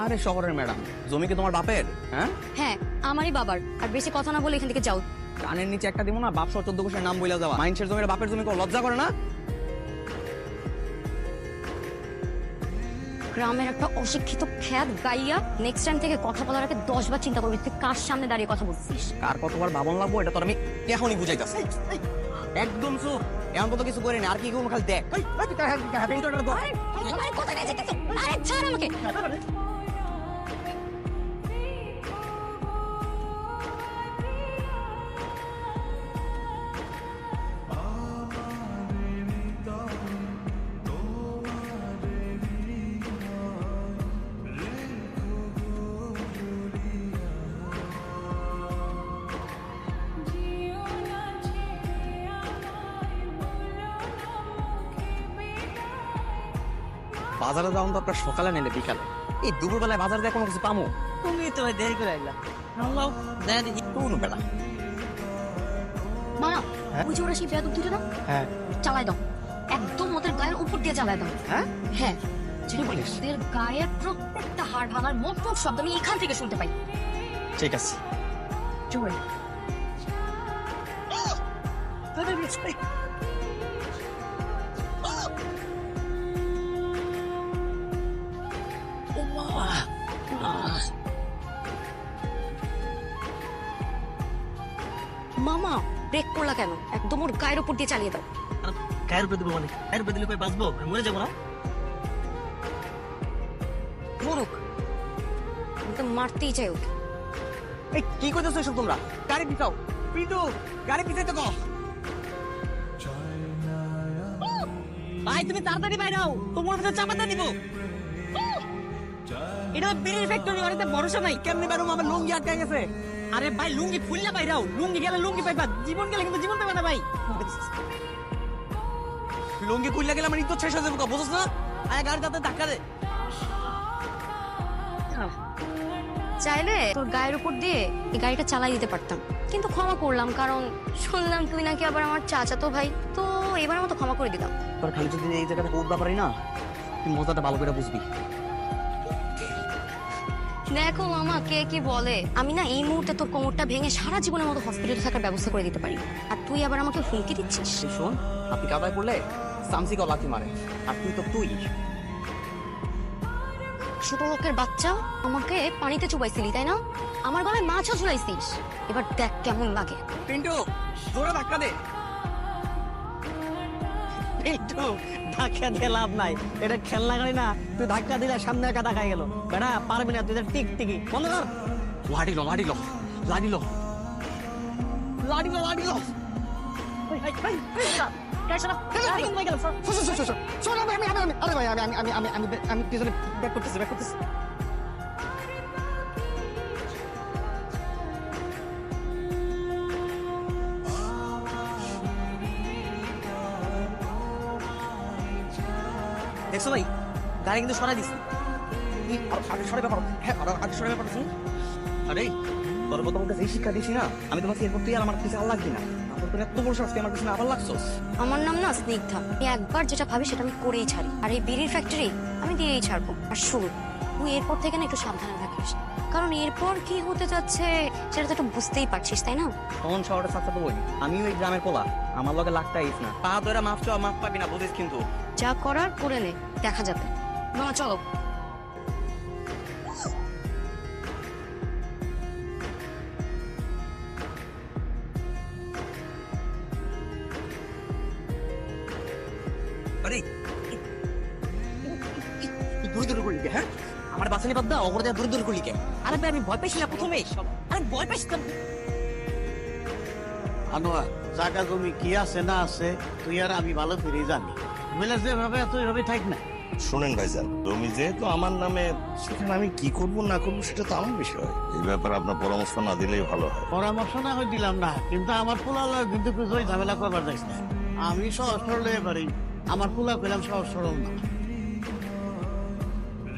আরে শহরের ম্যাডাম, জমি কি তোমার বাপের? হ্যাঁ হ্যাঁ আমারই বাবার। আর বেশি কথা না বলে এখান থেকে যাও। কানের নিচে একটা দিব না, বাপ সহ 14 কোষের নাম বইলা যাওয়া। মাইন্সের জমির বাপের জমি কেউ লজ্জা করে না? গ্রামের একটা অশিক্ষিত খ্যাত গাইয়া নেক্সট টাইম থেকে কথা বলার আগে 10 বার চিন্তা করবি তুই কার সামনে দাঁড়িয়ে কথা বলছিস। কার কতবার ভাবন লাগবো এটা তো আমি এখনই বুঝাইতাছি। একদম চুপ, এমন তো কিছু করিনি। আর কি করবো খালি দেখ। আরে কোথায় নিয়ে যেতেছ? আরে ছাড় আমাকে। বাজারে যাওয়ান তো আপনার সকালে নেলে বিকালে, এই দুপুরবেলায় বাজার দিয়ে কোনো কিছু পামো? তুমি তো ভাই দেরি করে আইলা। আল্লাহ দেখা দেখি কোনো বেলা। মানা ওই যে ওরা সেই বেয়াদব দুটো না, হ্যাঁ চালাই দাও একদম ওদের গায়ের উপর দিয়ে চালাই দাও। হ্যাঁ হ্যাঁ কি বলিস? ওদের গায়ের প্রত্যেকটা হাড় ভাঙার মোট শব্দ আমি এখান থেকে শুনতে পাই। ঠিক আছে। চল মামা ব্রেক করলা কেন? একদম ওর গায়ের উপর দিয়ে চালিয়ে দাও। গায়ের উপরে দেবো মানে গায়ের উপরে দিলে কই বাঁচবো? আমি মরে যাবো না? মরুক, আমি তো মারতেই চাই ওকে। এই কি করতেছো এসব তোমরা? গাড়ি পিছাও, পিন্টু গাড়ি পিছাইতে কও। ভাই তুমি তাড়াতাড়ি বাইরে হও, তোমার ভিতরে চাপাতা দিব। এটা বিড়ির ফ্যাক্টরি, আর এতে ভরসা নাই। কেমনে বেরোম? আমার লুঙ্গি আটকে গেছে। আরে ভাই লুঙ্গি খুললা বাইরে হও, লুঙ্গি গেলে লুঙ্গি পাইবা, জীবন গেলে কিন্তু জীবন পাইবা না ভাই। লুঙ্গি খুললে গেলে আমার ইজ্জত শেষ হয়ে যাবে, বুঝছ না? আরে গাড়ি তাতে ধাক্কা দে। চাইলে তোর গায়ের উপর দিয়ে এই গাড়িটা চালাই দিতে পারতাম, কিন্তু ক্ষমা করলাম কারণ শুনলাম তুই নাকি আবার আমার চাচাতো ভাই, তো এবার মতো ক্ষমা করে দিলাম। তোর খালি যদি এই জায়গাটা উঠবা পারি না, তুই মজাটা ভালো করে বুঝবি। দেখো মামা কে কি বলে, আমি না এই মুহূর্তে তোর কোমরটা ভেঙে সারা জীবনের মতো হসপিটালে থাকার ব্যবস্থা করে দিতে পারি, আর তুই আবার আমাকে হুমকি দিচ্ছিস। তুই শোন, আপনি কাদায় পড়লে সামসিকে লাথি মারে, আর তুই তো তুই। ছোট লোকের বাচ্চা আমাকে পানিতে চুবাইছিলি তাই না? আমার গলায় মাছও ঝুলাইছিস, এবার দেখ কেমন লাগে। পিন্টু জোরে ধাক্কা দে। একটু ধাক্কা দিয়ে লাভ নাই, এটা খেলনা গাড়ি না। তুই ধাক্কা দিলে সামনে একা ধাক্কা গেল, বেটা পারবি না তুই, টিক টিকি বন্ধ কর। লাডিলো লাডিলো লাডিলো লাডিলো লাডিলো। আমি পিছনে ব্যাক করতেছি, ব্যাক করতেছি। দেখছো ভাই, গাড়ি কিন্তু সরাই দিস। আগে সরে ব্যাপার, হ্যাঁ আগে সরে ব্যাপার শুন। আরে তোর মতো আমাকে যেই শিক্ষা দিছি না, আমি তোমাকে এরপর তুই আর আমার কিছু আর লাগবি না। আমার তোর এত বড় সাহস, তুই আমার কিছু আবার লাগছস। আমার নাম না স্নিগ্ধা, আমি একবার যেটা ভাবি সেটা আমি করেই ছাড়ি, আর এই বিড়ির ফ্যাক্টরি আমি দিয়েই ছাড়বো। আর শুরু তুই এরপর থেকে না একটু সাবধানে থাকিস, কারণ এরপর কি হতে যাচ্ছে সেটা তো একটু বুঝতেই পারছিস তাই না? তখন শহরে থাকতে তো বই, আমিও এই গ্রামের পোলা, আমার লগে লাগতে আইস না। পা ধরে মাফ চাওয়া মাফ পাবি না, বুঝিস কিন্তু। যা করার করে নে, দেখা যাবে। মামা চলো। আরে দূরে দূরে করলি কে? হ্যাঁ আমার বাসানি বাদ দাও, ওপরে দূরে দূরে করলি কে? আরে ভাই আমি ভয় পাইছি না প্রথমে, আরে ভয় পাইছি না। আনোয়ার, জায়গা জমি কি আছে না আছে তুই আর আমি ভালো করে জানি। মিলে যেভাবে তুই ভাবে থাক না। শোনেন ভাইজান, জমি যেহেতু আমার নামে, সেখানে আমি কি করব না করবো সেটা তো আমার বিষয়। এই ব্যাপারে আপনার পরামর্শ না দিলেই ভালো হয়। পরামর্শ না হয় দিলাম না, কিন্তু আমার পোলা কিন্তু তুই ঝামেলা করবার যাইস না। আমি সহজ সরল পারি, আমার পোলা পেলাম সহজ সরল না।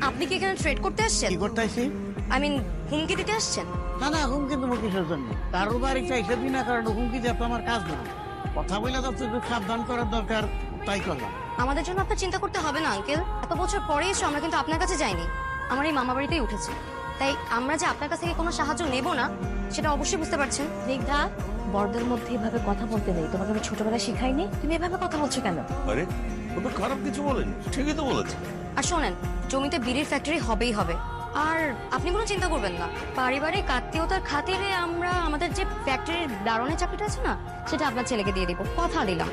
আপনি কি এখানে ট্রেড করতে আসছেন? কি করতেছি? আই মিন হুমকি দিতে আসছেন? না না, হুমকি দেবো কিসের জন্য? কারোর বাড়ি চাইছে বিনা কারণে হুমকি দেওয়া তো আমার কাজ না। কথা বলে তো তুই সাবধান করার দরকার, তাই করলাম। আমাদের জন্য আপনার চিন্তা করতে হবে না আঙ্কেল, এত বছর পরে এসে আমরা কিন্তু আপনার কাছে যাইনি। আমার এই মামা বাড়িতেই উঠেছে। তাই আমরা যে আপনার কাছ থেকে কোনো সাহায্য নেব না সেটা অবশ্যই বুঝতে পারছেন। স্নিগ্ধা, বড়দের মধ্যে এভাবে কথা বলতে নেই। তোমাকে আমি ছোটবেলায় শিখাইনি? তুমি এভাবে কথা বলছো কেন? আরে ও তো খারাপ কিছু বলেনি, ঠিকই তো বলেছে। আর শোনেন, জমিতে বিড়ির ফ্যাক্টরি হবেই হবে। আর আপনি কোনো চিন্তা করবেন না, পারিবারিক আত্মীয়তার খাতিরে আমরা আমাদের যে ফ্যাক্টরির দারোয়ানের চাকরিটা আছে না, সেটা আপনার ছেলেকে দিয়ে দিব, কথা দিলাম।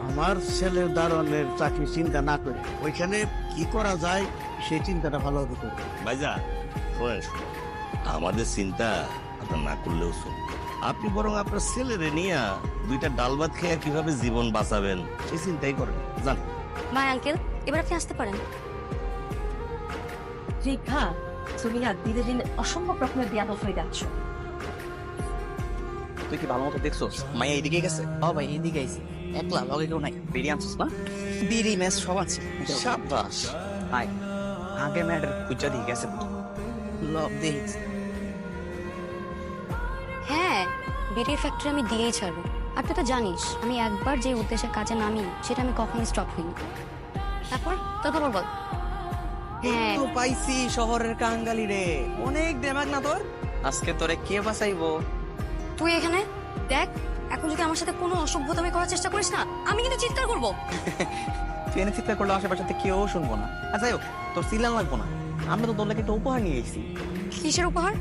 আমার ছেলের দারোয়ানের চাকরি চিন্তা না করে ওইখানে কি করা যায় সেই চিন্তাটা ভালোভাবে করবে। ভাইজা শোনেন, আমাদের চিন্তা আপনার না করলেও চলবে। আপনি বরং আপনার ছেলেরে নিয়ে দুইটা ডাল ভাত খেয়ে কিভাবে জীবন বাঁচাবেন সেই চিন্তাই করেন, জান। বাই আঙ্কেল, এবার আপনি আসতে পারেন। স্নিগ্ধা, তুমি না দিনে দিনে অসম্ভব রকমের বেয়াদব হয়ে যাচ্ছ। তুই কি ভালো মতো দেখছোস মাইয়া এদিকে গেছে? ও ভাই এদিকে আইছি, একলা লগে কেউ নাই। বিড়ি আনছিস না? বিড়ি ম্যাচ সব আছে। সাবাস। আয় আগে ম্যাডার খুঁজা দিয়ে গেছে। লব দেখিস। হ্যাঁ, বিড়ির ফ্যাক্টরি আমি দিয়েই ছাড়বো। আর তুই তো জানিস আমি একবার যে উদ্দেশ্যে কাজে নামি সেটা আমি কখনোই স্টপ হইনি। তারপর তোর খবর বল। হ্যাঁ, তো পাইছি শহরের কাঙ্গালি রে, অনেক দেমাগ না তোর? আজকে তোরে কে বাঁচাইবো? তুই এখানে দেখ, এখন যদি আমার সাথে কোনো অসভ্যতামি করার চেষ্টা করিস না, আমি কিন্তু চিৎকার করবো। তুই এনে চিৎকার করলে আশেপাশে কেউ শুনবো না। আচ্ছা যাই হোক, তোর সিলান লাগবো না, আমরা তো তোর লাগে একটা উপহার নিয়ে এসেছি। কিসের উপহার?